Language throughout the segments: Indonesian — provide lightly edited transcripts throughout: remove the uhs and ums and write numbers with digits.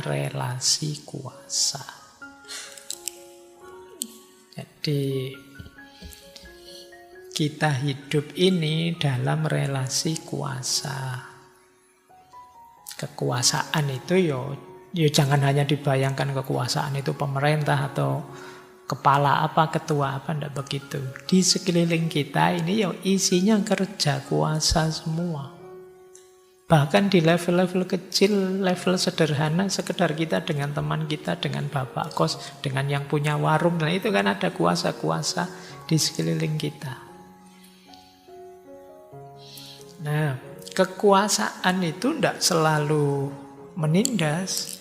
relasi kuasa. Jadi kita hidup ini dalam relasi kuasa. Kekuasaan itu yo jangan hanya dibayangkan kekuasaan itu pemerintah atau kepala apa, ketua apa, enggak begitu. Di sekeliling kita ini yo isinya kerja kuasa semua. Bahkan di level-level kecil, level sederhana, sekedar kita dengan teman kita, dengan bapak kos, dengan yang punya warung, nah itu kan ada kuasa-kuasa di sekeliling kita. Nah, kekuasaan itu tidak selalu menindas.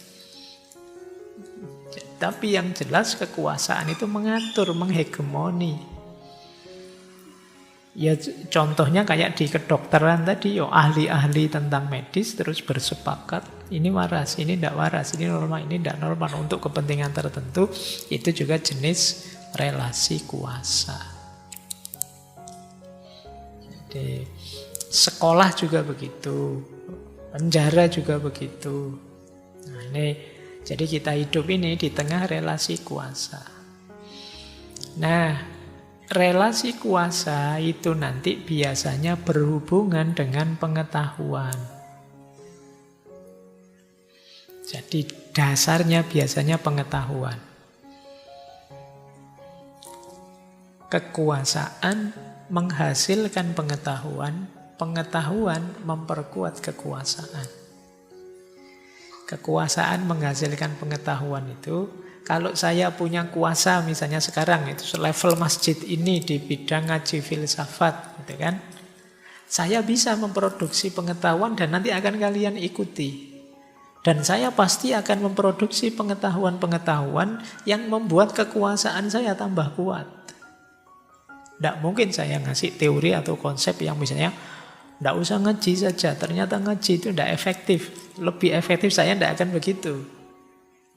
Tapi yang jelas kekuasaan itu mengatur, menghegemoni. Ya contohnya kayak di kedokteran tadi, ahli-ahli tentang medis terus bersepakat, ini waras, ini tidak waras, ini normal, ini tidak normal untuk kepentingan tertentu. Itu juga jenis relasi kuasa. Jadi sekolah juga begitu, penjara juga begitu. Nah ini, jadi kita hidup ini di tengah relasi kuasa. Nah, relasi kuasa itu nanti biasanya berhubungan dengan pengetahuan. Jadi dasarnya biasanya pengetahuan. Kekuasaan menghasilkan pengetahuan, pengetahuan memperkuat kekuasaan. Kekuasaan menghasilkan pengetahuan itu, kalau saya punya kuasa misalnya sekarang itu level masjid ini di bidang ngaji filsafat gitu kan. Saya bisa memproduksi pengetahuan dan nanti akan kalian ikuti. Dan saya pasti akan memproduksi pengetahuan-pengetahuan yang membuat kekuasaan saya tambah kuat. Tidak mungkin saya ngasih teori atau konsep yang misalnya tidak usah ngaji saja, ternyata ngaji itu tidak efektif. Lebih efektif saya tidak akan begitu.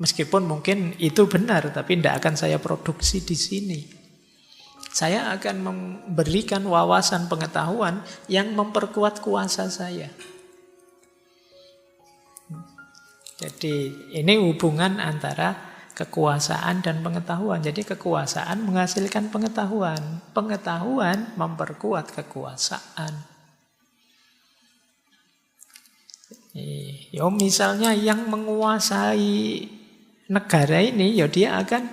Meskipun mungkin itu benar, tapi tidak akan saya produksi di sini. Saya akan memberikan wawasan pengetahuan yang memperkuat kuasa saya. Jadi ini hubungan antara kekuasaan dan pengetahuan. Jadi kekuasaan menghasilkan pengetahuan. Pengetahuan memperkuat kekuasaan. Misalnya yang menguasai negara ini, dia akan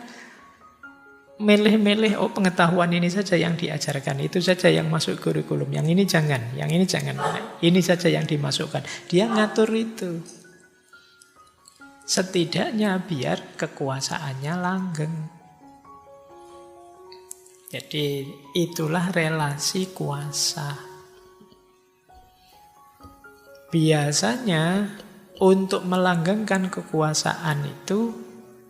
milih-milih, pengetahuan ini saja yang diajarkan, itu saja yang masuk kurikulum, yang ini jangan, ini saja yang dimasukkan. Dia ngatur itu. Setidaknya biar kekuasaannya langgeng. Jadi itulah relasi kuasa. Biasanya untuk melanggengkan kekuasaan itu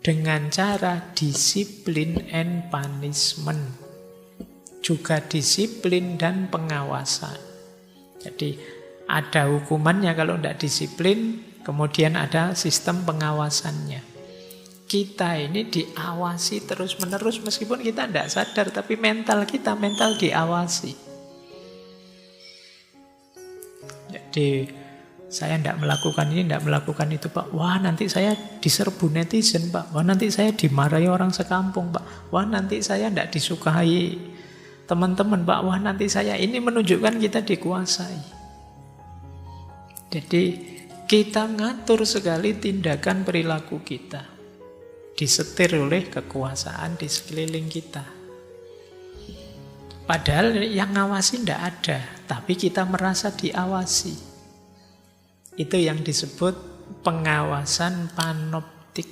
dengan cara disiplin and punishment. Juga disiplin dan pengawasan. Jadi ada hukumannya kalau tidak disiplin, kemudian ada sistem pengawasannya. Kita ini diawasi terus-menerus meskipun kita tidak sadar, tapi mental diawasi. Jadi saya tidak melakukan ini, tidak melakukan itu, Pak. Wah, nanti saya diserbu netizen, Pak. Wah, nanti saya dimarahi orang sekampung, Pak. Wah, nanti saya tidak disukai teman-teman, Pak. Wah, nanti saya, ini menunjukkan kita dikuasai. Jadi kita ngatur sekali tindakan perilaku kita. Disetir oleh kekuasaan di sekeliling kita. Padahal yang ngawasi tidak ada, tapi kita merasa diawasi. Itu yang disebut pengawasan panoptik.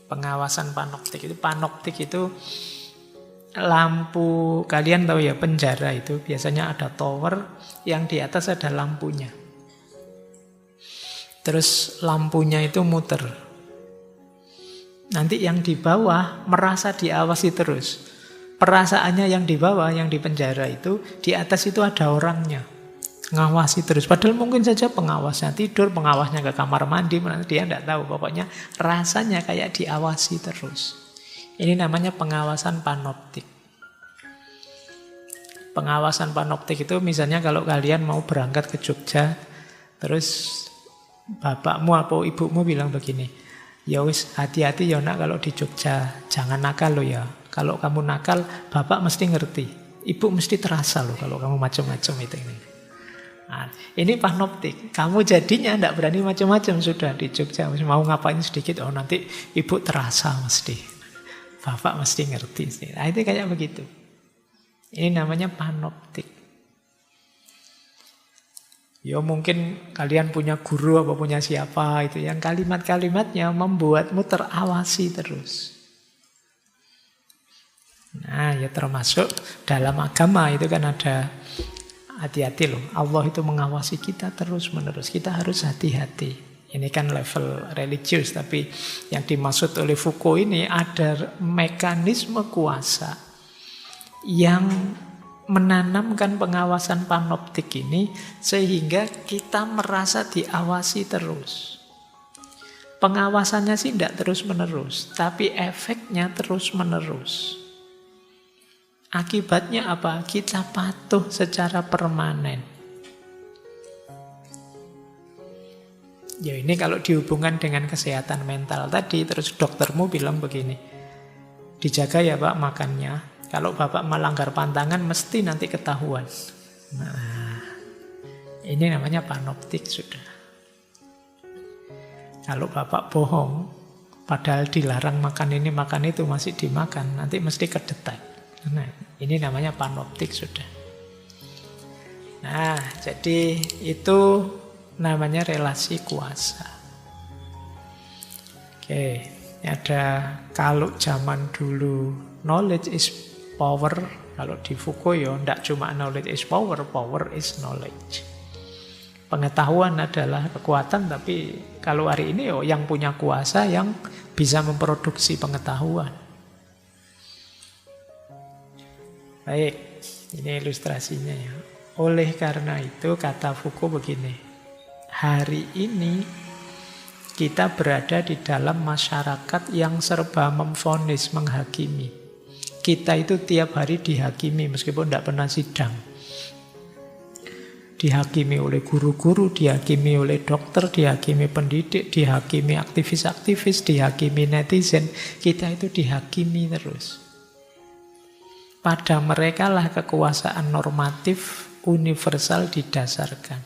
Pengawasan panoptik itu lampu, kalian tahu ya, penjara itu biasanya ada tower yang di atas ada lampunya. Terus lampunya itu muter. Nanti yang di bawah merasa diawasi terus. Perasaannya yang di bawah, yang di penjara itu, di atas itu ada orangnya. Ngawasi terus. Padahal mungkin saja pengawasnya tidur, pengawasnya ke kamar mandi, dia tidak tahu. Pokoknya rasanya kayak diawasi terus. Ini namanya pengawasan panoptik. Pengawasan panoptik itu misalnya kalau kalian mau berangkat ke Jogja, terus bapakmu atau ibumu bilang begini, ya wis hati-hati ya nak kalau di Jogja, jangan nakal lo ya. Kalau kamu nakal, bapak mesti ngerti. Ibu mesti terasa loh kalau kamu macam-macam itu ini. Nah, ini panoptik. Kamu jadinya tidak berani macam-macam sudah di Jogja. Mau ngapain sedikit, oh nanti ibu terasa mesti. Bapak mesti ngerti. Nah, itu kayak begitu. Ini namanya panoptik. Ya mungkin kalian punya guru apa punya siapa itu yang kalimat-kalimatnya membuatmu terawasi terus. Nah ya termasuk dalam agama itu kan ada, hati-hati loh, Allah itu mengawasi kita terus menerus. Kita harus hati-hati. Ini kan level religius, tapi yang dimaksud oleh Foucault ini ada mekanisme kuasa yang menanamkan pengawasan panoptik ini sehingga kita merasa diawasi terus. Pengawasannya sih tidak terus-menerus, tapi efeknya terus-menerus. Akibatnya apa? Kita patuh secara permanen. Ya ini kalau dihubungkan dengan kesehatan mental tadi, terus doktermu bilang begini, dijaga ya Pak makannya. Kalau Bapak melanggar pantangan mesti nanti ketahuan. Nah, ini namanya panoptik sudah. Kalau Bapak bohong, padahal dilarang makan ini, makan itu, masih dimakan, nanti mesti kedetek. Nah, ini namanya panoptik sudah. Nah, jadi itu namanya relasi kuasa. Oke, ada kalau zaman dulu knowledge is power, kalau di Foucault ya tidak cuma knowledge is power, power is knowledge. Pengetahuan adalah kekuatan, tapi kalau hari ini yang punya kuasa yang bisa memproduksi pengetahuan. Baik, ini ilustrasinya ya. Oleh karena itu kata Foucault begini, hari ini kita berada di dalam masyarakat yang serba memvonis, menghakimi. Kita itu tiap hari dihakimi meskipun tidak pernah sidang. Dihakimi oleh guru-guru, dihakimi oleh dokter, dihakimi pendidik, dihakimi aktivis-aktivis, dihakimi netizen. Kita itu dihakimi terus. Pada mereka lah kekuasaan normatif universal didasarkan.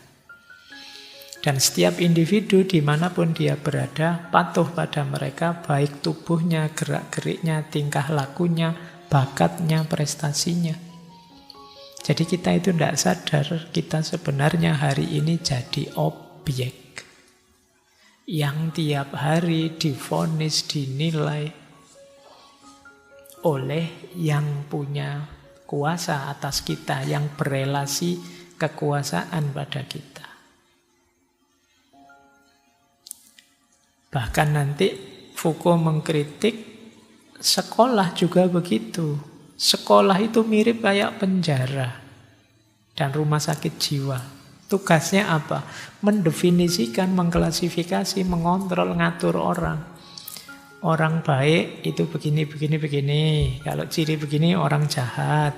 Dan setiap individu dimanapun dia berada patuh pada mereka, baik tubuhnya, gerak-geriknya, tingkah lakunya, bakatnya, prestasinya. Jadi kita itu tidak sadar, kita sebenarnya hari ini jadi objek yang tiap hari divonis, dinilai oleh yang punya kuasa atas kita, yang berelasi kekuasaan pada kita. Bahkan nanti Foucault mengkritik sekolah juga begitu. Sekolah itu mirip kayak penjara dan rumah sakit jiwa. Tugasnya apa? Mendefinisikan, mengklasifikasi, mengontrol, ngatur orang. Orang baik itu begini, begini, begini. Kalau ciri begini orang jahat.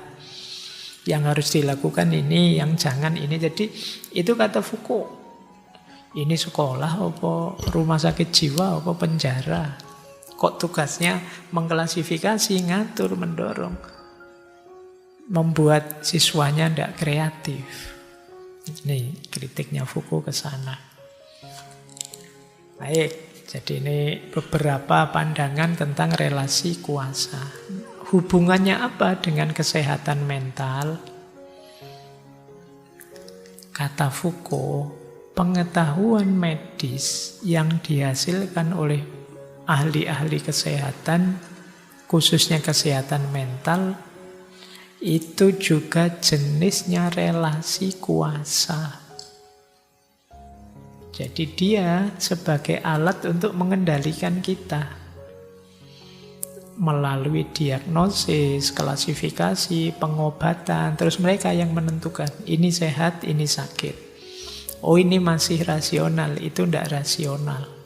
Yang harus dilakukan ini, yang jangan ini. Jadi itu kata Foucault. Ini sekolah apa rumah sakit jiwa apa penjara? Kok tugasnya mengklasifikasi, ngatur, mendorong. Membuat siswanya tidak kreatif. Ini kritiknya Foucault ke sana. Baik, jadi ini beberapa pandangan tentang relasi kuasa. Hubungannya apa dengan kesehatan mental? Kata Foucault, pengetahuan medis yang dihasilkan oleh ahli-ahli kesehatan, khususnya kesehatan mental, itu juga jenisnya relasi kuasa. Jadi dia sebagai alat untuk mengendalikan kita. Melalui diagnosis, klasifikasi, pengobatan, terus mereka yang menentukan ini sehat, ini sakit. Oh ini masih rasional, itu tidak rasional.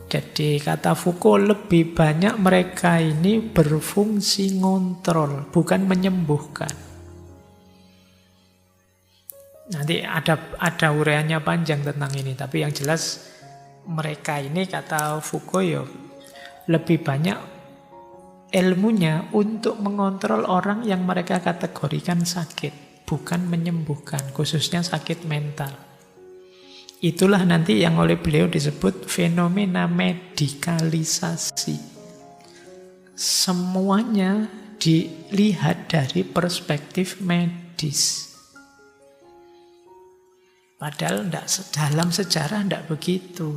Jadi kata Foucault lebih banyak mereka ini berfungsi ngontrol, bukan menyembuhkan. Nanti ada uraiannya panjang tentang ini, tapi yang jelas mereka ini, kata Foucault, ya lebih banyak ilmunya untuk mengontrol orang yang mereka kategorikan sakit, bukan menyembuhkan, khususnya sakit mental. Itulah nanti yang oleh beliau disebut fenomena medikalisasi. Semuanya dilihat dari perspektif medis. Padahal dalam sejarah tidak begitu.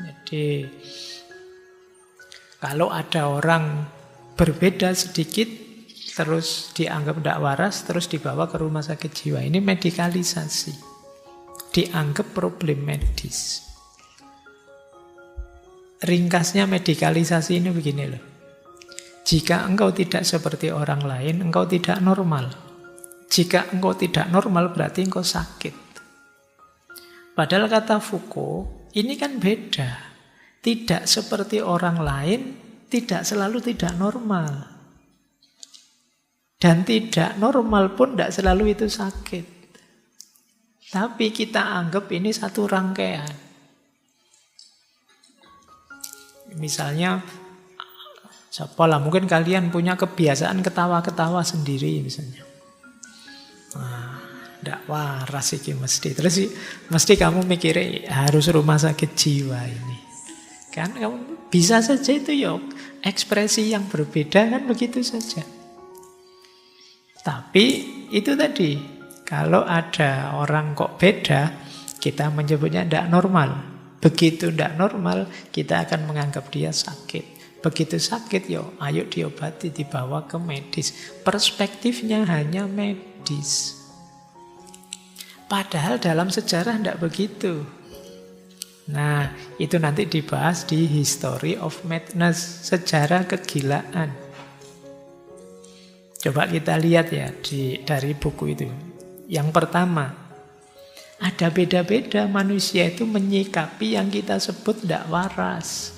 Jadi kalau ada orang berbeda sedikit, terus dianggap tidak waras, terus dibawa ke rumah sakit jiwa. Ini medikalisasi. Dianggap problem medis. Ringkasnya medikalisasi ini begini loh. Jika engkau tidak seperti orang lain, engkau tidak normal. Jika engkau tidak normal, berarti engkau sakit. Padahal kata Foucault, ini kan beda. Tidak seperti orang lain, tidak selalu tidak normal. Dan tidak normal pun tidak selalu itu sakit. Tapi kita anggap ini satu rangkaian. Misalnya, siapa lah, mungkin kalian punya kebiasaan ketawa-ketawa sendiri misalnya. Tidak waras iki mesti. Terus mesti kamu mikirnya harus rumah sakit jiwa ini. Kan kamu bisa saja itu ya ekspresi yang berbeda kan begitu saja. Tapi itu tadi, kalau ada orang kok beda, kita menyebutnya tidak normal. Begitu tidak normal, kita akan menganggap dia sakit. Begitu sakit, yo, ayo diobati, dibawa ke medis. Perspektifnya hanya medis. Padahal dalam sejarah tidak begitu. Nah, itu nanti dibahas di History of Madness, sejarah kegilaan. Coba kita lihat ya dari buku itu. Yang pertama, ada beda-beda manusia itu menyikapi yang kita sebut tidak waras.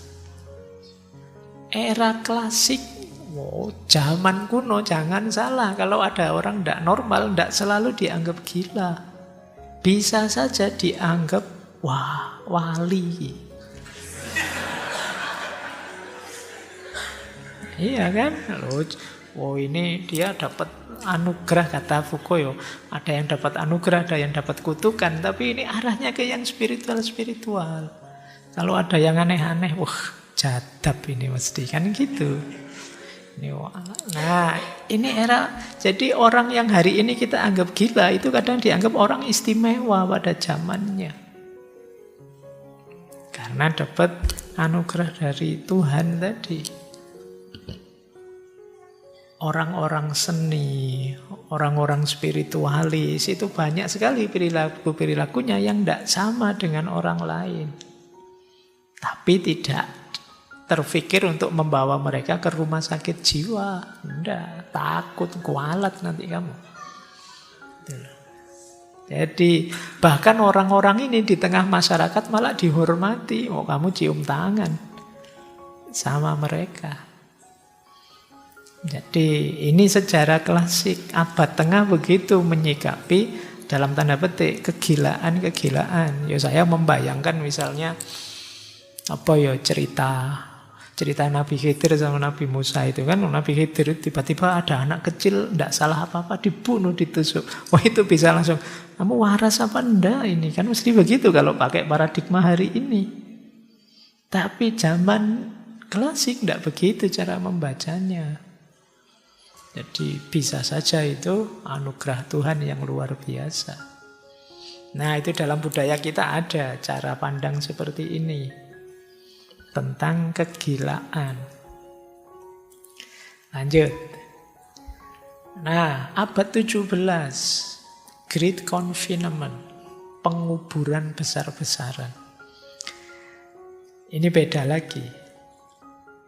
Era klasik, zaman kuno, jangan salah. Kalau ada orang tidak normal, tidak selalu dianggap gila. Bisa saja dianggap, wah, wali. Iya kan? Loh, ini dia dapat anugerah, kata Foucault yo. Ada yang dapat anugerah, ada yang dapat kutukan. Tapi ini arahnya ke yang spiritual-spiritual. Kalau ada yang aneh-aneh, wah, jadab ini mesti. Kan gitu. Nah, ini era. Jadi orang yang hari ini kita anggap gila itu kadang dianggap orang istimewa pada zamannya. Karena dapat anugerah dari Tuhan tadi. Orang-orang seni, orang-orang spiritualis itu banyak sekali perilaku-perilakunya yang tidak sama dengan orang lain. Tapi tidak terfikir untuk membawa mereka ke rumah sakit jiwa. Tidak, takut, kualat nanti kamu. Jadi bahkan orang-orang ini di tengah masyarakat malah dihormati. Oh, kamu cium tangan sama mereka. Jadi ini sejarah klasik. Abad tengah begitu menyikapi dalam tanda petik kegilaan-kegilaan. Ya saya membayangkan misalnya apa ya cerita Nabi Khidir sama Nabi Musa itu kan. Nabi Khidir tiba-tiba ada anak kecil tidak salah apa-apa dibunuh, ditusuk. Wah, itu bisa langsung, kamu waras apa enggak ini? Kan mesti begitu kalau pakai paradigma hari ini. Tapi zaman klasik tidak begitu cara membacanya. Jadi bisa saja itu anugerah Tuhan yang luar biasa. Nah, itu dalam budaya kita ada cara pandang seperti ini tentang kegilaan. Lanjut. Nah, abad 17, Great Confinement, penguburan besar-besaran. Ini beda lagi.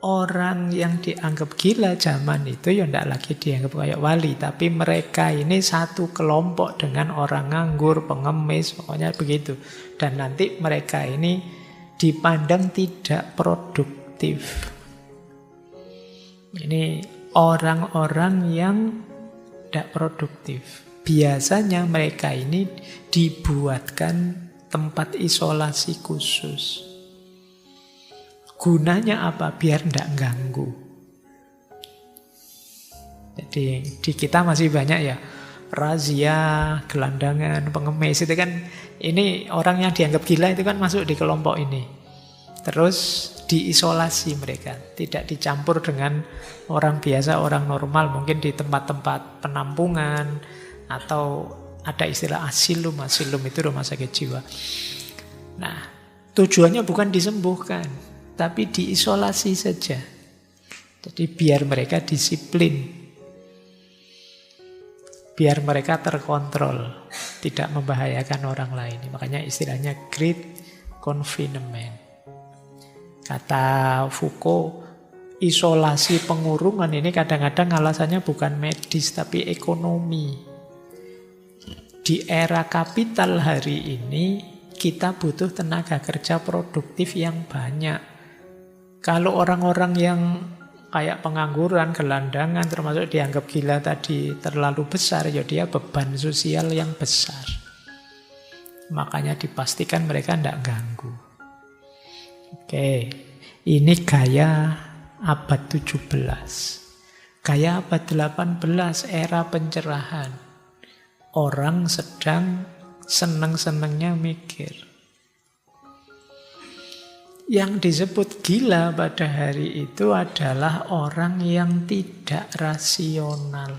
Orang yang dianggap gila zaman itu ya tidak lagi dianggap kayak wali, tapi mereka ini satu kelompok dengan orang nganggur, pengemis, pokoknya begitu. Dan nanti mereka ini dipandang tidak produktif. Ini orang-orang yang tidak produktif. biasanya mereka ini dibuatkan tempat isolasi khusus. Gunanya apa? Biar tidak ganggu. Jadi di kita masih banyak ya razia, gelandangan, pengemis itu kan, ini orang yang dianggap gila itu kan masuk di kelompok ini. Terus diisolasi mereka, tidak dicampur dengan orang biasa, orang normal, mungkin di tempat-tempat penampungan atau ada istilah asilum. Asilum itu rumah sakit jiwa. Nah, tujuannya bukan disembuhkan, tapi diisolasi saja. Jadi biar mereka disiplin, biar mereka terkontrol, tidak membahayakan orang lain. Makanya istilahnya great confinement. Kata Foucault, isolasi pengurungan ini kadang-kadang alasannya bukan medis, tapi ekonomi. Di era kapital hari ini, kita butuh tenaga kerja produktif yang banyak. Kalau orang-orang yang kayak pengangguran, gelandangan, termasuk dianggap gila tadi terlalu besar, ya dia beban sosial yang besar. Makanya dipastikan mereka tidak ganggu. Oke, ini gaya abad 17. Gaya abad 18, era pencerahan. Orang sedang seneng-senengnya mikir. Yang disebut gila pada hari itu adalah orang yang tidak rasional.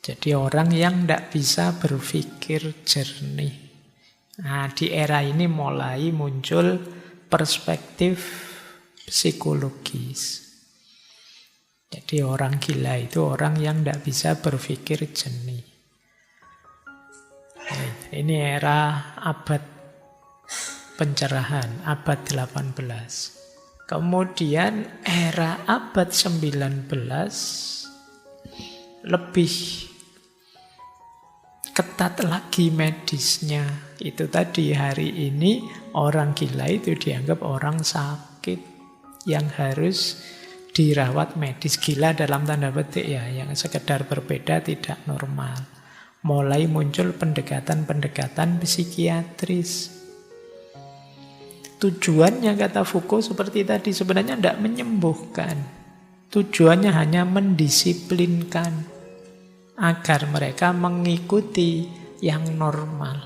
Jadi orang yang tidak bisa berpikir jernih. Nah, di era ini mulai muncul perspektif psikologis. Jadi orang gila itu orang yang tidak bisa berpikir jernih. Ini era abad pencerahan, abad 18. Kemudian era abad 19 lebih ketat lagi medisnya. Itu tadi, hari ini orang gila itu dianggap orang sakit yang harus dirawat medis. Gila dalam tanda petik ya, yang sekedar berbeda, tidak normal. Mulai muncul pendekatan-pendekatan psikiatris. Tujuannya, kata Foucault seperti tadi, sebenarnya tidak menyembuhkan. Tujuannya hanya mendisiplinkan agar mereka mengikuti yang normal.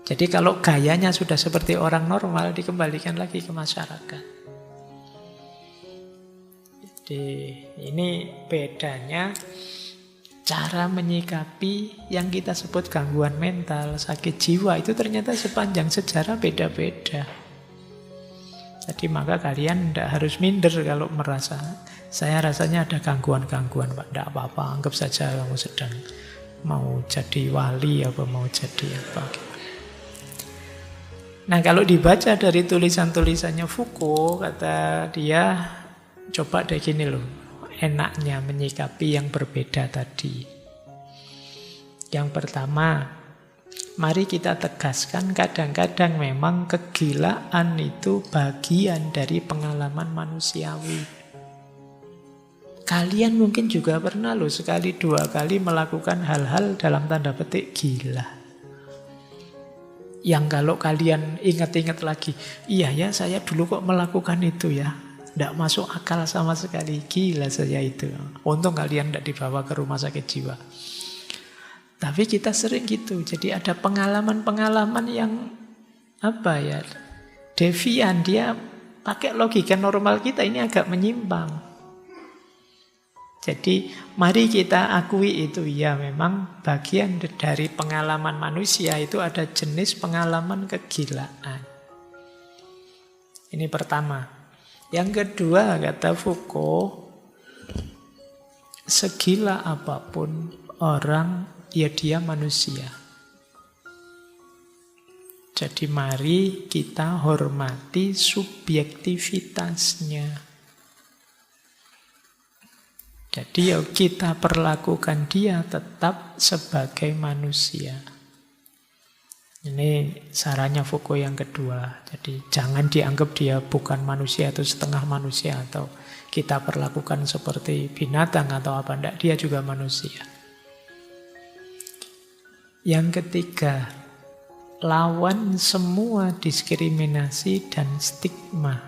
Jadi kalau gayanya sudah seperti orang normal, dikembalikan lagi ke masyarakat. Jadi ini bedanya cara menyikapi yang kita sebut gangguan mental, sakit jiwa, itu ternyata sepanjang sejarah beda-beda. Jadi maka kalian tidak harus minder kalau merasa, saya rasanya ada gangguan-gangguan, Pak. Tidak apa-apa, anggap saja kamu sedang mau jadi wali apa mau jadi apa. Nah, kalau dibaca dari tulisan-tulisannya Foucault, kata dia, coba deh gini loh, enaknya menyikapi yang berbeda tadi. Yang pertama, mari kita tegaskan kadang-kadang memang kegilaan itu bagian dari pengalaman manusiawi. Kalian mungkin juga pernah loh sekali dua kali melakukan hal-hal dalam tanda petik gila. Yang kalau kalian ingat-ingat lagi, iya ya saya dulu kok melakukan itu ya. Tidak masuk akal sama sekali, gila saya itu. Untung kalian tidak dibawa ke rumah sakit jiwa. Tapi kita sering gitu, jadi ada pengalaman-pengalaman yang apa ya, devian, dia pakai logika normal kita ini agak menyimpang. Jadi mari kita akui itu, ya memang bagian dari pengalaman manusia itu ada jenis pengalaman kegilaan. Ini pertama. Yang kedua, kata Foucault, segila apapun orang, ya dia manusia. Jadi mari kita hormati subjektivitasnya. Jadi ya kita perlakukan dia tetap sebagai manusia. Ini sarannya Foucault yang kedua. Jadi jangan dianggap dia bukan manusia atau setengah manusia atau kita perlakukan seperti binatang atau apa. Tidak, dia juga manusia. Yang ketiga, lawan semua diskriminasi dan stigma.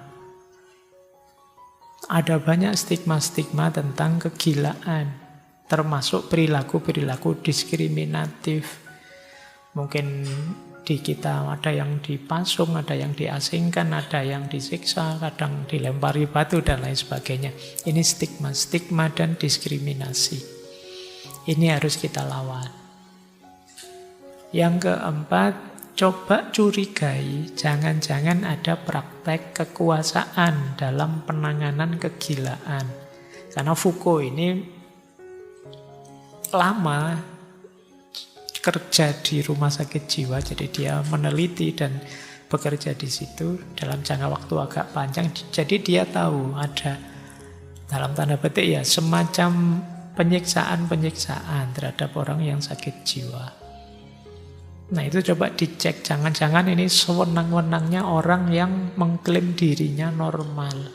Ada banyak stigma-stigma tentang kegilaan, termasuk perilaku-perilaku diskriminatif. Mungkin di kita ada yang dipasung, ada yang diasingkan, ada yang disiksa, kadang dilempari batu dan lain sebagainya. Ini stigma dan diskriminasi. Ini harus kita lawan. Yang keempat, coba curigai jangan-jangan ada praktek kekuasaan dalam penanganan kegilaan. Karena Foucault ini lama kerja di rumah sakit jiwa, jadi dia meneliti dan bekerja di situ dalam jangka waktu agak panjang. Jadi dia tahu ada, dalam tanda petik ya, semacam penyiksaan-penyiksaan terhadap orang yang sakit jiwa. Nah itu coba dicek, jangan-jangan ini sewenang-wenangnya orang yang mengklaim dirinya normal,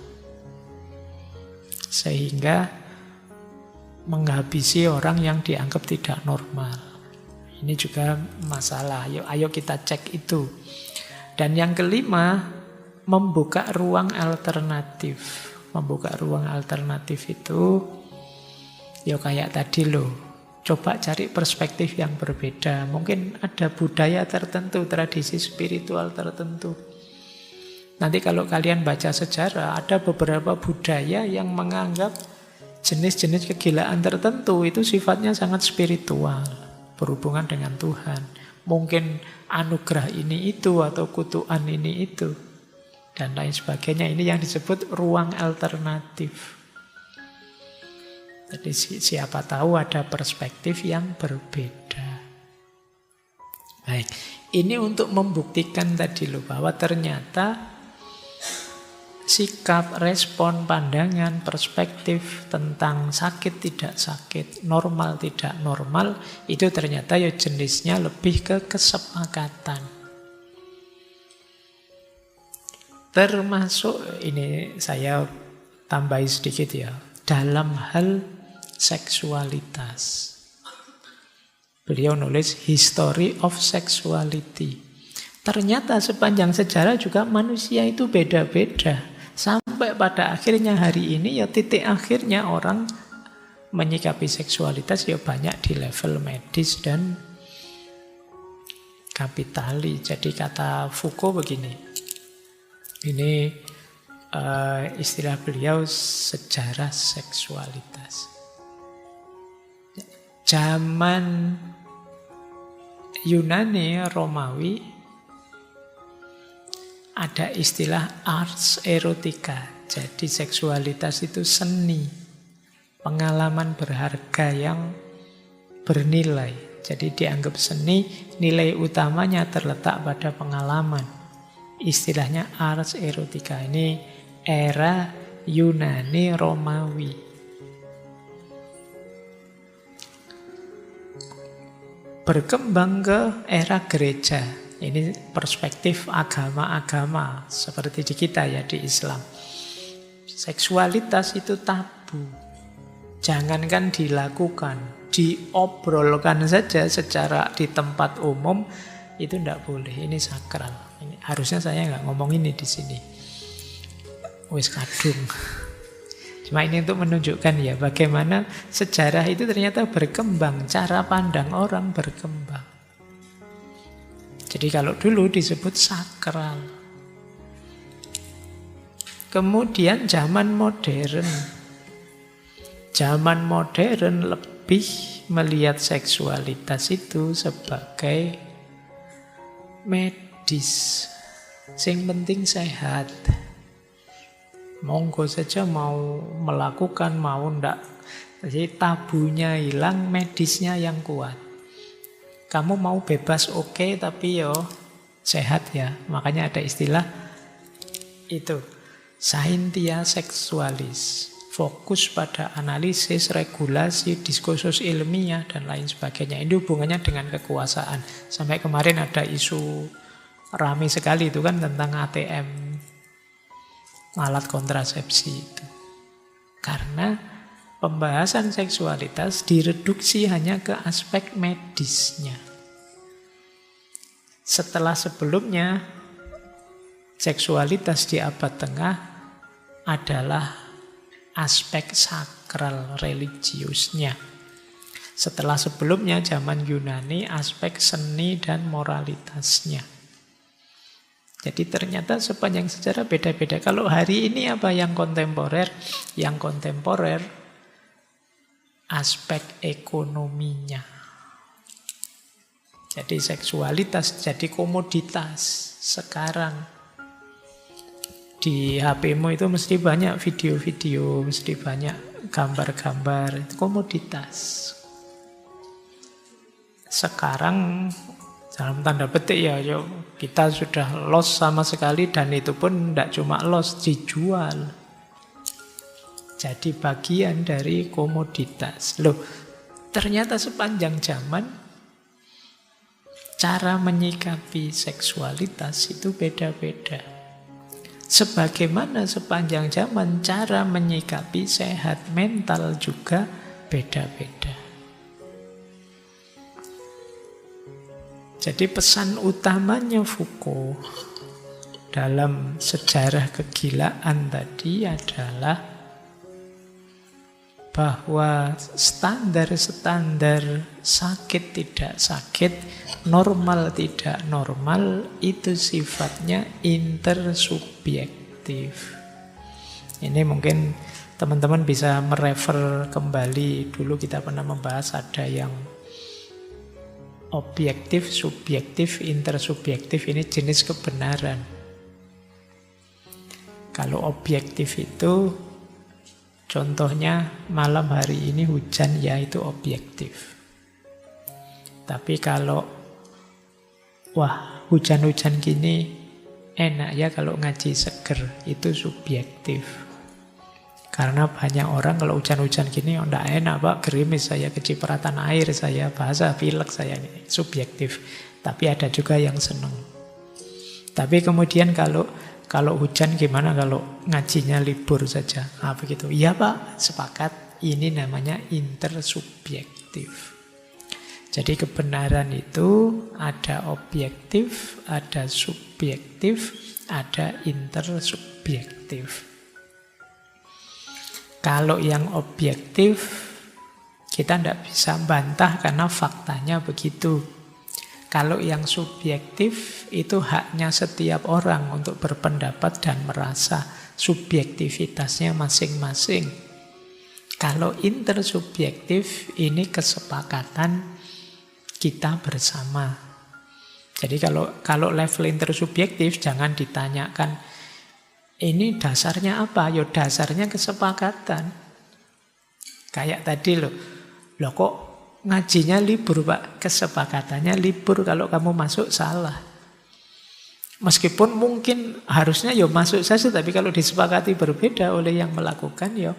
sehingga menghabisi orang yang dianggap tidak normal. Ini juga masalah, ayo kita cek itu. Dan yang kelima, membuka ruang alternatif. Membuka ruang alternatif itu, ya kayak tadi loh, coba cari perspektif yang berbeda. Mungkin ada budaya tertentu, tradisi spiritual tertentu. Nanti kalau kalian baca sejarah, ada beberapa budaya yang menganggap jenis-jenis kegilaan tertentu itu sifatnya sangat spiritual, berhubungan dengan Tuhan. Mungkin anugerah ini itu atau kutukan ini itu dan lain sebagainya. Ini yang disebut ruang alternatif. Jadi siapa tahu ada perspektif yang berbeda. Baik, ini untuk membuktikan tadi loh bahwa ternyata sikap, respon, pandangan, perspektif tentang sakit tidak sakit, normal tidak normal, itu ternyata ya jenisnya lebih ke kesepakatan. Termasuk, ini saya tambahi sedikit ya, dalam hal seksualitas. Beliau nulis History of Sexuality. Ternyata sepanjang sejarah juga manusia itu beda-beda. Sampai pada akhirnya hari ini ya titik akhirnya orang menyikapi seksualitas ya banyak di level medis dan kapitali. Jadi kata Foucault begini, ini istilah beliau sejarah seksualitas. Zaman Yunani, Romawi, ada istilah ars erotica. Jadi seksualitas itu seni, pengalaman berharga yang bernilai. Jadi dianggap seni, nilai utamanya terletak pada pengalaman. Istilahnya ars erotica. Ini era Yunani Romawi. Berkembang ke era gereja. Ini perspektif agama-agama seperti di kita ya, di Islam. Seksualitas itu tabu. Jangankan dilakukan, diobrolkan saja secara di tempat umum itu tidak boleh. Ini sakral. Ini, harusnya saya nggak ngomong ini di sini. Wis kadung. Cuma ini untuk menunjukkan ya bagaimana sejarah itu ternyata berkembang, cara pandang orang berkembang. Jadi kalau dulu disebut sakral. Kemudian zaman modern. Zaman modern lebih melihat seksualitas itu sebagai medis. Yang penting sehat. Monggo saja mau melakukan, mau ndak. Jadi tabunya hilang, medisnya yang kuat. Kamu mau bebas oke, tapi yo sehat ya. Makanya ada istilah itu, scientia sexualis. fokus pada analisis, regulasi, diskursus ilmiah, dan lain sebagainya. Ini hubungannya dengan kekuasaan. Sampai kemarin ada isu ramai sekali itu kan tentang ATM, alat kontrasepsi itu. Karena pembahasan seksualitas direduksi hanya ke aspek medisnya. Setelah sebelumnya, seksualitas di abad tengah adalah aspek sakral religiusnya. Setelah sebelumnya, zaman Yunani, aspek seni dan moralitasnya. Jadi ternyata sepanjang sejarah beda-beda. Kalau hari ini apa yang kontemporer? Yang kontemporer aspek ekonominya. Jadi seksualitas jadi komoditas. Sekarang di HP-mu itu mesti banyak video-video, mesti banyak gambar-gambar, itu komoditas. Sekarang dalam tanda petik ya, kita sudah lost sama sekali, dan itu pun tidak cuma lost, dijual. Jadi bagian dari komoditas. Loh, ternyata sepanjang zaman cara menyikapi seksualitas itu beda-beda. Sebagaimana sepanjang zaman cara menyikapi sehat mental juga beda-beda. Jadi pesan utamanya Foucault dalam sejarah kegilaan tadi adalah bahwa standar-standar sakit tidak sakit, normal tidak normal, itu sifatnya intersubjektif. Ini mungkin teman-teman bisa merefer kembali, dulu kita pernah membahas ada yang objektif, subjektif, intersubjektif, ini jenis kebenaran. Kalau objektif itu, contohnya malam hari ini hujan, ya itu objektif. Tapi kalau, wah hujan-hujan gini enak ya kalau ngaji seger, itu subjektif. Karena banyak orang kalau hujan-hujan gini, oh enggak enak Pak, gerimis saya, kecipratan air saya, bahasa pilek saya, ini subjektif. Tapi ada juga yang senang. Tapi kemudian kalau hujan gimana kalau ngajinya libur saja? Ah begitu. Iya Pak, sepakat. Ini namanya intersubjektif. Jadi kebenaran itu ada objektif, ada subjektif, ada intersubjektif. Kalau yang objektif, kita tidak bisa bantah karena faktanya begitu. Kalau yang subjektif, itu haknya setiap orang untuk berpendapat dan merasa, subjektivitasnya masing-masing. Kalau intersubjektif, ini kesepakatan kita bersama. Jadi kalau level intersubjektif, jangan ditanyakan, ini dasarnya apa? Ya dasarnya kesepakatan. Kayak tadi loh kok ngajinya libur Pak? Kesepakatannya libur, kalau kamu masuk salah. Meskipun mungkin harusnya ya masuk saja, tapi kalau disepakati berbeda oleh yang melakukan, ya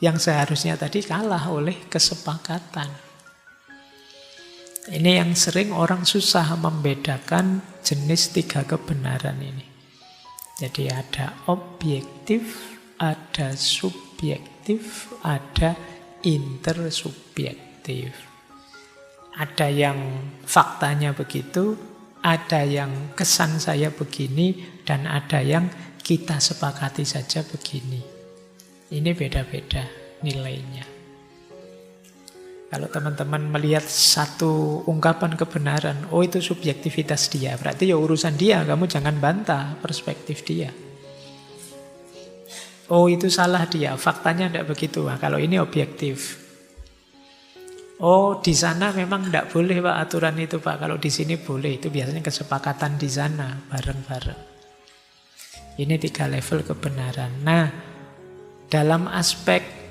yang seharusnya tadi kalah oleh kesepakatan. Ini yang sering orang susah membedakan jenis tiga kebenaran ini. Jadi ada objektif, ada subjektif, ada intersubjektif. Ada yang faktanya begitu, ada yang kesan saya begini, dan ada yang kita sepakati saja begini. Ini beda-beda nilainya. Kalau teman-teman melihat satu ungkapan kebenaran, oh itu subjektivitas dia, berarti ya urusan dia, kamu jangan bantah perspektif dia. Oh itu salah dia, faktanya tidak begitu. Nah, kalau ini objektif. Oh di sana memang tidak boleh Pak aturan itu Pak, kalau di sini boleh, itu biasanya kesepakatan di sana bareng-bareng. Ini 3 level kebenaran. Nah, dalam aspek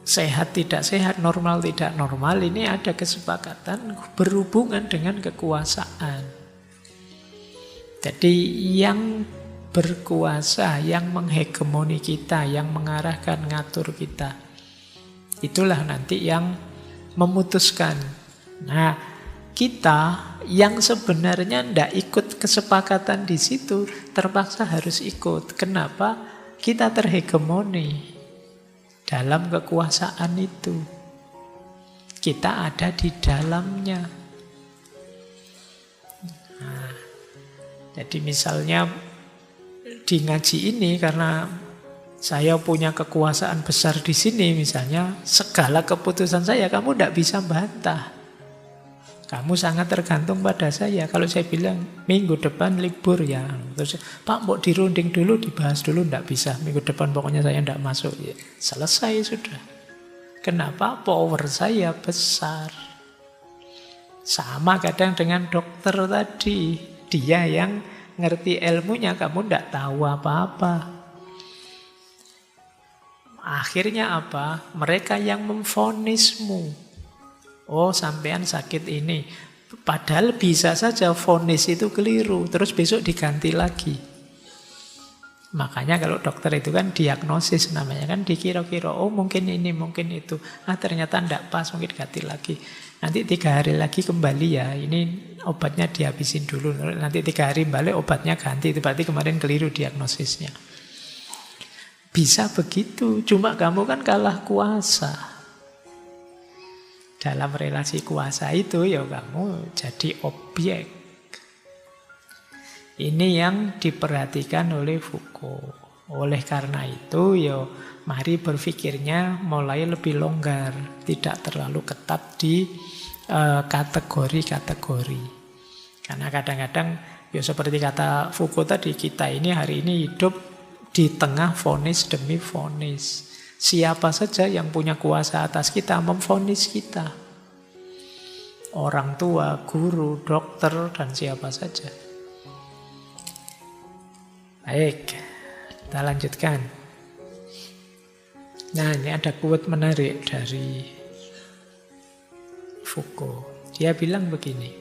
sehat tidak sehat, normal tidak normal, ini ada kesepakatan berhubungan dengan kekuasaan. Jadi yang berkuasa, yang menghegemoni kita, yang mengarahkan, ngatur kita. Itulah nanti yang memutuskan. Nah, kita yang sebenarnya tidak ikut kesepakatan di situ, terpaksa harus ikut. Kenapa? Kita terhegemoni dalam kekuasaan itu. Kita ada di dalamnya. Nah, jadi misalnya di ngaji ini, karena saya punya kekuasaan besar di sini, misalnya segala keputusan saya kamu tidak bisa bantah. Kamu sangat tergantung pada saya. Kalau saya bilang minggu depan libur ya, terus Pak mau dirunding dulu, dibahas dulu, tidak bisa. Minggu depan pokoknya saya tidak masuk. Ya, selesai sudah. Kenapa? Power saya besar. Sama kadang dengan dokter tadi. Dia yang ngerti ilmunya, kamu tidak tahu apa-apa. Akhirnya apa? Mereka yang memvonismu. Oh, sampean sakit ini. Padahal bisa saja vonis itu keliru, terus besok diganti lagi. Makanya kalau dokter itu kan diagnosis namanya, kan dikira-kira, oh mungkin ini, mungkin itu. Ternyata tidak pas, mungkin ganti lagi. Nanti 3 hari lagi kembali ya, ini obatnya dihabisin dulu. Nanti 3 hari balik obatnya ganti, itu berarti kemarin keliru diagnosisnya. Bisa begitu, cuma kamu kan kalah kuasa. Dalam relasi kuasa itu ya kamu jadi objek. Ini yang diperhatikan oleh Foucault. Oleh karena itu ya mari berpikirnya mulai lebih longgar, tidak terlalu ketat di kategori-kategori. Karena kadang-kadang ya seperti kata Foucault tadi, kita ini hari ini hidup di tengah vonis demi vonis. Siapa saja yang punya kuasa atas kita memvonis kita. Orang tua, guru, dokter, dan siapa saja. Baik, kita lanjutkan. Nah, ini ada quote menarik dari Foucault. Dia bilang begini,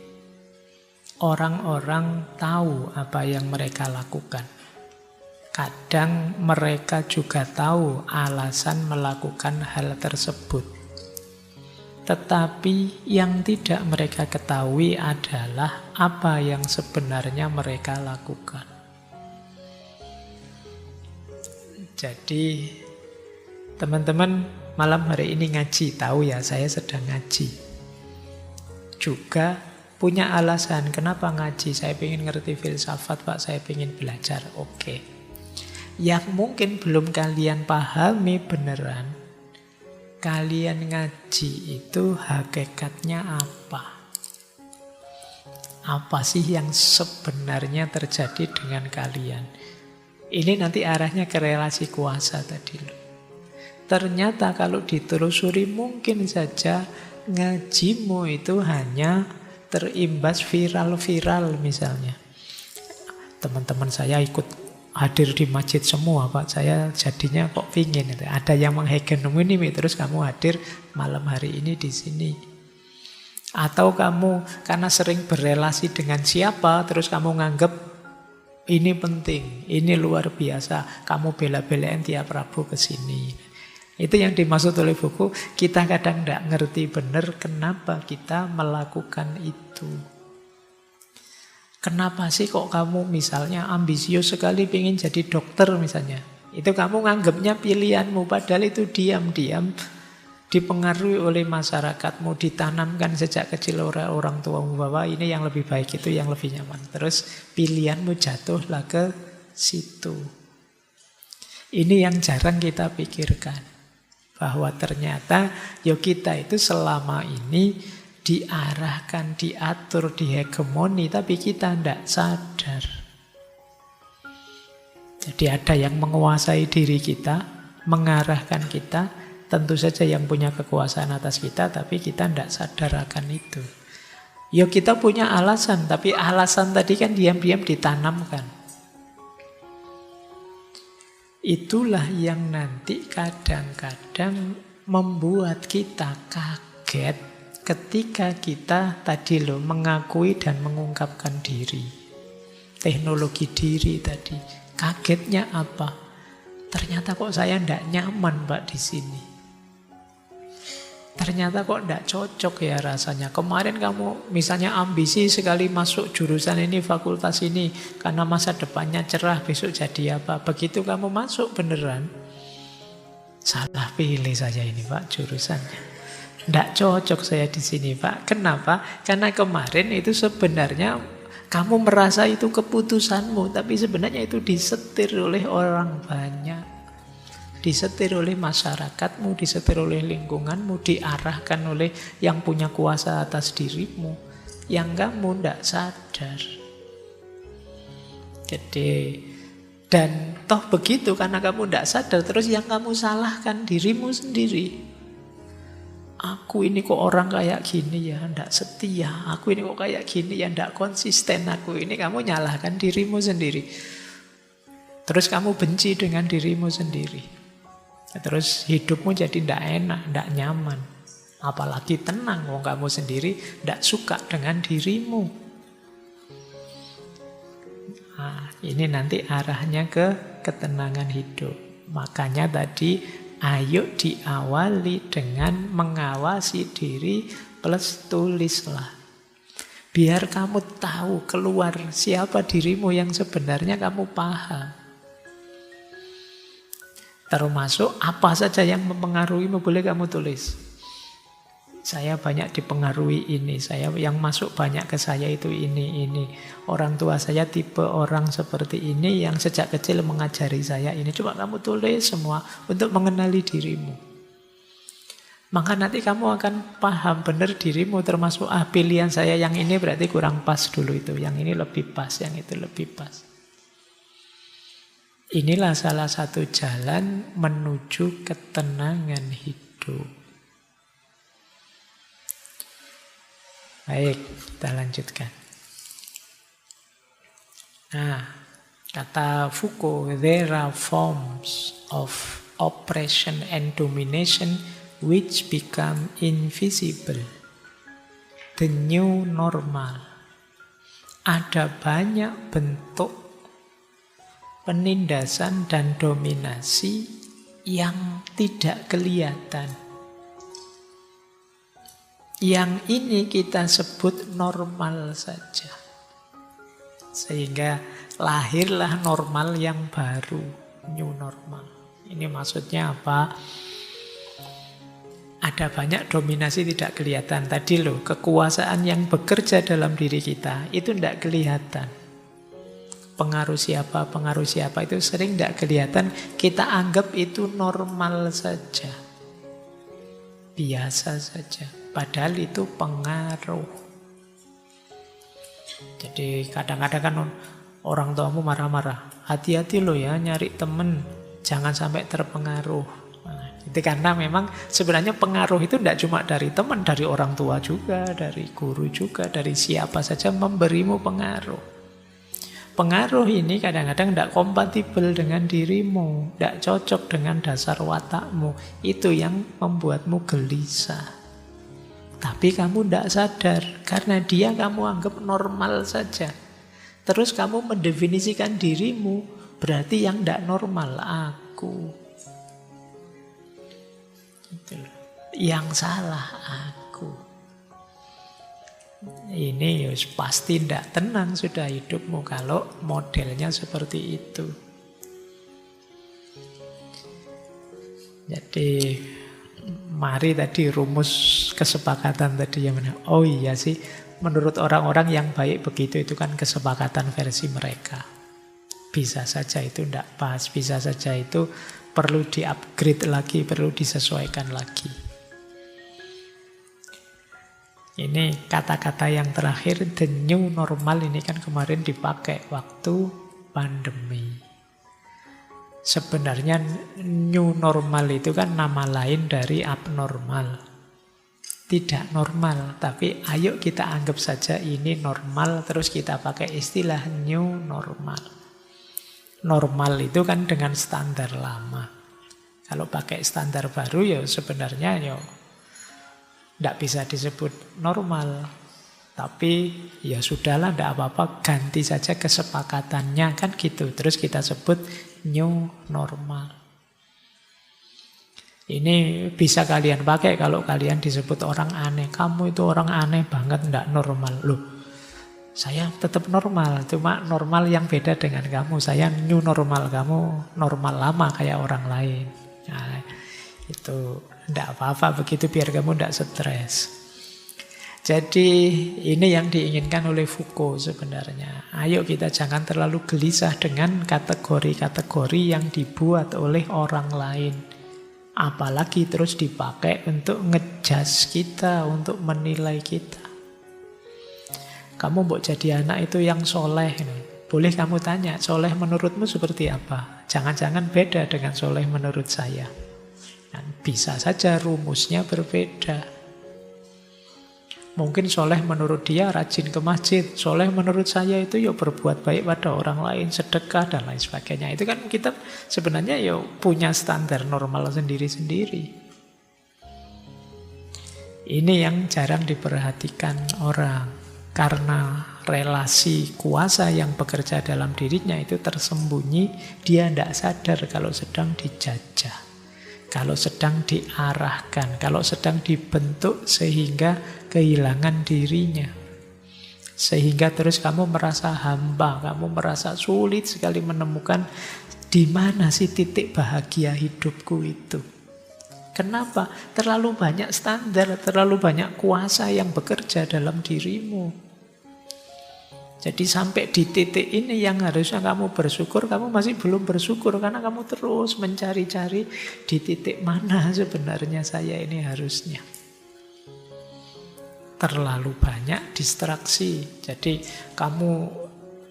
orang-orang tahu apa yang mereka lakukan. Kadang mereka juga tahu alasan melakukan hal tersebut. Tetapi yang tidak mereka ketahui adalah apa yang sebenarnya mereka lakukan. Jadi teman-teman malam hari ini ngaji, tahu ya saya sedang ngaji. Juga punya alasan kenapa ngaji, saya ingin ngerti filsafat Pak, saya ingin belajar. Oke. Yang mungkin belum kalian pahami beneran, kalian ngaji itu hakikatnya apa? Apa sih yang sebenarnya terjadi dengan kalian? Ini nanti arahnya ke relasi kuasa tadi loh. Ternyata kalau ditelusuri mungkin saja ngajimu itu hanya terimbas viral-viral misalnya. Teman-teman saya ikut hadir di masjid semua Pak, saya jadinya kok pingin. Ada yang menghegemoni terus kamu hadir malam hari ini di sini. Atau kamu karena sering berelasi dengan siapa, terus kamu nganggep ini penting, ini luar biasa, kamu bela-belain tiap Rabu ke sini. Itu yang dimaksud oleh buku, kita kadang tidak ngerti benar kenapa kita melakukan itu. Kenapa sih kok kamu misalnya ambisius sekali pengen jadi dokter misalnya. Itu kamu nganggapnya pilihanmu, padahal itu diam-diam dipengaruhi oleh masyarakatmu, ditanamkan sejak kecil oleh orang tuamu bahwa ini yang lebih baik, itu yang lebih nyaman. Terus pilihanmu jatuhlah ke situ. Ini yang jarang kita pikirkan. Bahwa ternyata ya kita itu selama ini diarahkan, diatur, dihegemoni, tapi kita tidak sadar. Jadi ada yang menguasai diri kita, mengarahkan kita. Tentu saja yang punya kekuasaan atas kita, tapi kita tidak sadar akan itu. Ya kita punya alasan, tapi alasan tadi kan diam-diam ditanamkan. Itulah yang nanti kadang-kadang membuat kita kaget ketika kita tadi mengakui dan mengungkapkan diri. Teknologi diri tadi. Kagetnya apa? Ternyata kok saya tidak nyaman Pak di sini. Ternyata kok tidak cocok ya rasanya. Kemarin kamu misalnya ambisi sekali masuk jurusan ini, fakultas ini, karena masa depannya cerah, besok jadi apa. Begitu kamu masuk beneran, salah pilih saya ini Pak jurusannya. Tidak cocok saya di sini Pak. Kenapa? Karena kemarin itu sebenarnya kamu merasa itu keputusanmu, tapi sebenarnya itu disetir oleh orang banyak. Disetir oleh masyarakatmu, disetir oleh lingkunganmu, diarahkan oleh yang punya kuasa atas dirimu, yang kamu tidak sadar. Jadi, dan toh begitu, karena kamu tidak sadar, terus yang kamu salahkan dirimu sendiri. Aku ini kok orang kayak gini ya, tidak setia. Aku ini kok kayak gini ya, tidak konsisten. Aku ini, kamu nyalahkan dirimu sendiri. Terus kamu benci dengan dirimu sendiri. Terus hidupmu jadi tidak enak, tidak nyaman. Apalagi tenang, wong kamu sendiri tidak suka dengan dirimu. Nah, ini nanti arahnya ke ketenangan hidup. Makanya tadi, ayo diawali dengan mengawasi diri plus tulislah. Biar kamu tahu keluar siapa dirimu yang sebenarnya kamu paham. Termasuk apa saja yang mempengaruhimu boleh kamu tulis. Saya banyak dipengaruhi ini, saya yang masuk banyak ke saya itu ini. Orang tua saya tipe orang seperti ini yang sejak kecil mengajari saya ini. Coba kamu tulis semua untuk mengenali dirimu. Maka nanti kamu akan paham benar dirimu, termasuk pilihan saya yang ini berarti kurang pas dulu itu, yang ini lebih pas, yang itu lebih pas. Inilah salah satu jalan menuju ketenangan hidup. Baik, kita lanjutkan. Nah, kata Foucault, there are forms of oppression and domination which become invisible. The new normal. Ada banyak bentuk penindasan dan dominasi yang tidak kelihatan. Yang ini kita sebut normal saja. Sehingga lahirlah normal yang baru, new normal. Ini maksudnya apa? Ada banyak dominasi tidak kelihatan. Tadi loh, kekuasaan yang bekerja dalam diri kita itu tidak kelihatan. Pengaruh siapa itu sering tidak kelihatan. Kita anggap itu normal saja, biasa saja. Padahal itu pengaruh. Jadi kadang-kadang kan orang tuamu marah-marah. Hati-hati loh ya nyari temen, jangan sampai terpengaruh. Nah, itu karena memang sebenarnya pengaruh itu tidak cuma dari teman, dari orang tua juga, dari guru juga, dari siapa saja memberimu pengaruh. Pengaruh ini kadang-kadang tidak kompatibel dengan dirimu, tidak cocok dengan dasar watakmu. Itu yang membuatmu gelisah. Tapi kamu tidak sadar, karena dia kamu anggap normal saja. Terus kamu mendefinisikan dirimu, berarti yang tidak normal, aku. Yang salah, aku. Ini ya pasti tidak tenang sudah hidupmu kalau modelnya seperti itu. Jadi mari tadi rumus kesepakatan tadi yang mana? Oh iya sih, menurut orang-orang yang baik begitu itu kan kesepakatan versi mereka. Bisa saja itu tidak pas, bisa saja itu perlu di-upgrade lagi, perlu disesuaikan lagi. Ini kata-kata yang terakhir, the new normal, ini kan kemarin dipakai waktu pandemi. Sebenarnya new normal itu kan nama lain dari abnormal. Tidak normal, tapi ayo kita anggap saja ini normal, terus kita pakai istilah new normal. Normal itu kan dengan standar lama. Kalau pakai standar baru ya sebenarnya ya tidak bisa disebut normal. Tapi ya sudahlah, tidak apa-apa, ganti saja kesepakatannya, kan gitu. Terus kita sebut new normal. Ini bisa kalian pakai kalau kalian disebut orang aneh. Kamu itu orang aneh banget, tidak normal. Loh, saya tetap normal, cuma normal yang beda dengan kamu. Saya new normal, kamu normal lama kayak orang lain. Nah, itu tidak apa-apa begitu, biar kamu tidak stres. Jadi ini yang diinginkan oleh Foucault sebenarnya. Ayo kita jangan terlalu gelisah dengan kategori-kategori yang dibuat oleh orang lain. Apalagi terus dipakai untuk ngejudge kita, untuk menilai kita. Kamu mau jadi anak itu yang soleh. Boleh kamu tanya, soleh menurutmu seperti apa? Jangan-jangan beda dengan soleh menurut saya. Dan bisa saja rumusnya berbeda. Mungkin soleh menurut dia rajin ke masjid. Soleh menurut saya itu ya berbuat baik pada orang lain, sedekah dan lain sebagainya. Itu kan kita sebenarnya ya punya standar normal sendiri-sendiri. Ini yang jarang diperhatikan orang. Karena relasi kuasa yang bekerja dalam dirinya itu tersembunyi, dia tidak sadar kalau sedang dijajah. Kalau sedang diarahkan, kalau sedang dibentuk sehingga kehilangan dirinya. Sehingga terus kamu merasa hamba, kamu merasa sulit sekali menemukan di mana sih titik bahagia hidupku itu. Kenapa? Terlalu banyak standar, terlalu banyak kuasa yang bekerja dalam dirimu. Jadi sampai di titik ini yang harusnya kamu bersyukur, kamu masih belum bersyukur karena kamu terus mencari-cari di titik mana sebenarnya saya ini harusnya. Terlalu banyak distraksi. Jadi kamu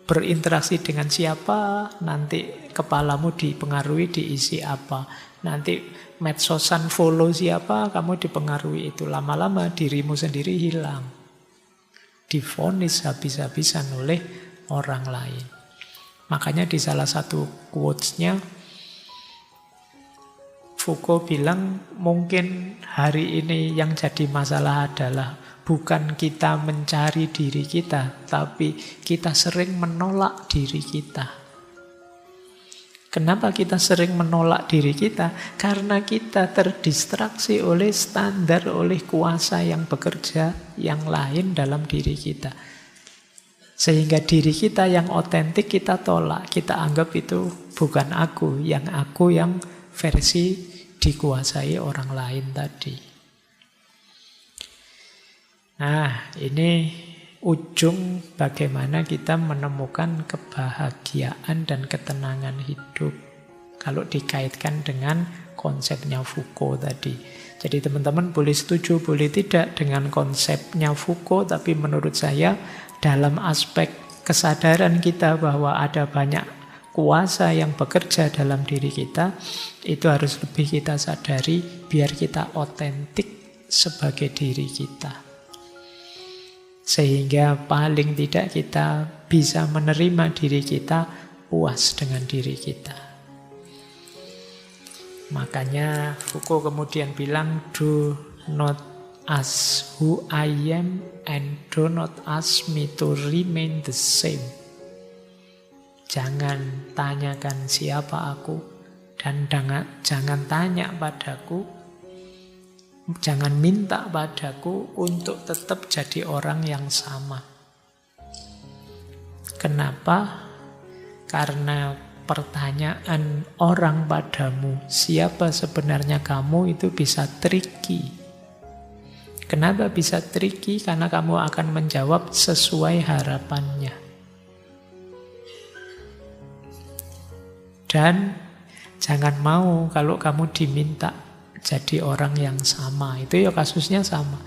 berinteraksi dengan siapa, nanti kepalamu dipengaruhi diisi apa. Nanti medsosan follow siapa, kamu dipengaruhi itu. Lama-lama dirimu sendiri hilang. Divonis habis-habisan oleh orang lain. Makanya di salah satu quotes-nya Foucault bilang mungkin hari ini yang jadi masalah adalah bukan kita mencari diri kita, tapi kita sering menolak diri kita. Kenapa kita sering menolak diri kita? Karena kita terdistraksi oleh standar, oleh kuasa yang bekerja yang lain dalam diri kita. Sehingga diri kita yang otentik kita tolak. Kita anggap itu bukan aku yang versi dikuasai orang lain tadi. Nah, ini ujung bagaimana kita menemukan kebahagiaan dan ketenangan hidup kalau dikaitkan dengan konsepnya Foucault tadi. Jadi teman-teman boleh setuju, boleh tidak dengan konsepnya Foucault, tapi menurut saya dalam aspek kesadaran kita bahwa ada banyak kuasa yang bekerja dalam diri kita, itu harus lebih kita sadari biar kita otentik sebagai diri kita. Sehingga paling tidak kita bisa menerima diri kita, puas dengan diri kita. Makanya Foucault kemudian bilang, do not ask who I am and do not ask me to remain the same. Jangan tanyakan siapa aku dan jangan tanya padaku. Jangan minta padaku untuk tetap jadi orang yang sama. Kenapa? Karena pertanyaan orang padamu, siapa sebenarnya kamu, itu bisa tricky. Kenapa bisa tricky? Karena kamu akan menjawab sesuai harapannya. Dan jangan mau kalau kamu diminta jadi orang yang sama. Itu ya kasusnya sama.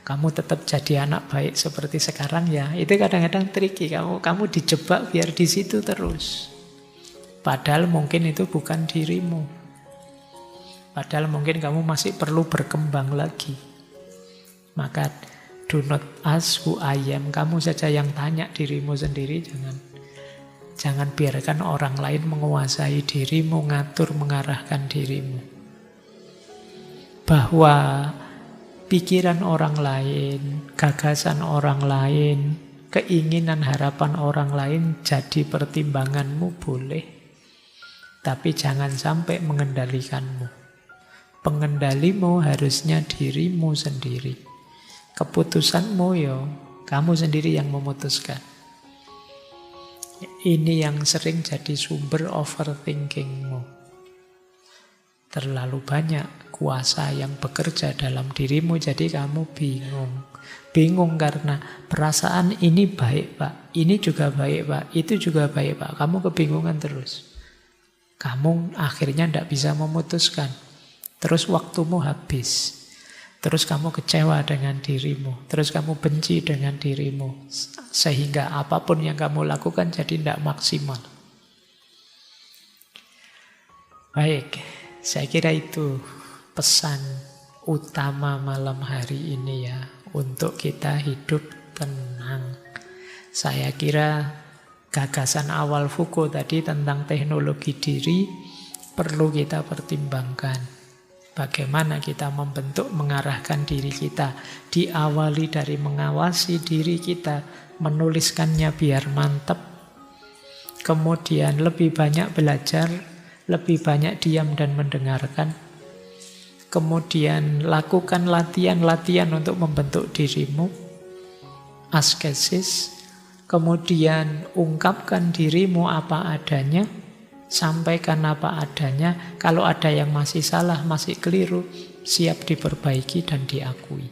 Kamu tetap jadi anak baik seperti sekarang ya. Itu kadang-kadang tricky. Kamu dijebak biar di situ terus. Padahal mungkin itu bukan dirimu. Padahal mungkin kamu masih perlu berkembang lagi. Maka do not ask who I am. Kamu saja yang tanya dirimu sendiri. Jangan biarkan orang lain menguasai dirimu, mengatur, mengarahkan dirimu. Bahwa pikiran orang lain, gagasan orang lain, keinginan harapan orang lain jadi pertimbanganmu boleh. Tapi jangan sampai mengendalikanmu. Pengendalimu harusnya dirimu sendiri. Keputusanmu ya kamu sendiri yang memutuskan. Ini yang sering jadi sumber overthinkingmu. Terlalu banyak kuasa yang bekerja dalam dirimu, jadi kamu bingung. Bingung karena perasaan ini baik Pak, ini juga baik Pak, itu juga baik Pak. Kamu kebingungan terus. Kamu akhirnya tidak bisa memutuskan. Terus waktumu habis. Terus kamu kecewa dengan dirimu. Terus kamu benci dengan dirimu. Sehingga apapun yang kamu lakukan jadi tidak maksimal. Baik, saya kira itu pesan utama malam hari ini ya. Untuk kita hidup tenang. Saya kira gagasan awal Foucault tadi tentang teknologi diri perlu kita pertimbangkan. Bagaimana kita membentuk, mengarahkan diri kita. Diawali dari mengawasi diri kita, menuliskannya biar mantap. Kemudian lebih banyak belajar, lebih banyak diam dan mendengarkan. Kemudian lakukan latihan-latihan untuk membentuk dirimu. Askesis. Kemudian ungkapkan dirimu apa adanya. Sampaikan apa adanya. Kalau ada yang masih salah, masih keliru, siap diperbaiki dan diakui.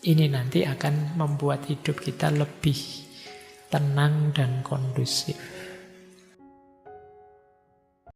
Ini nanti akan membuat hidup kita lebih tenang dan kondusif.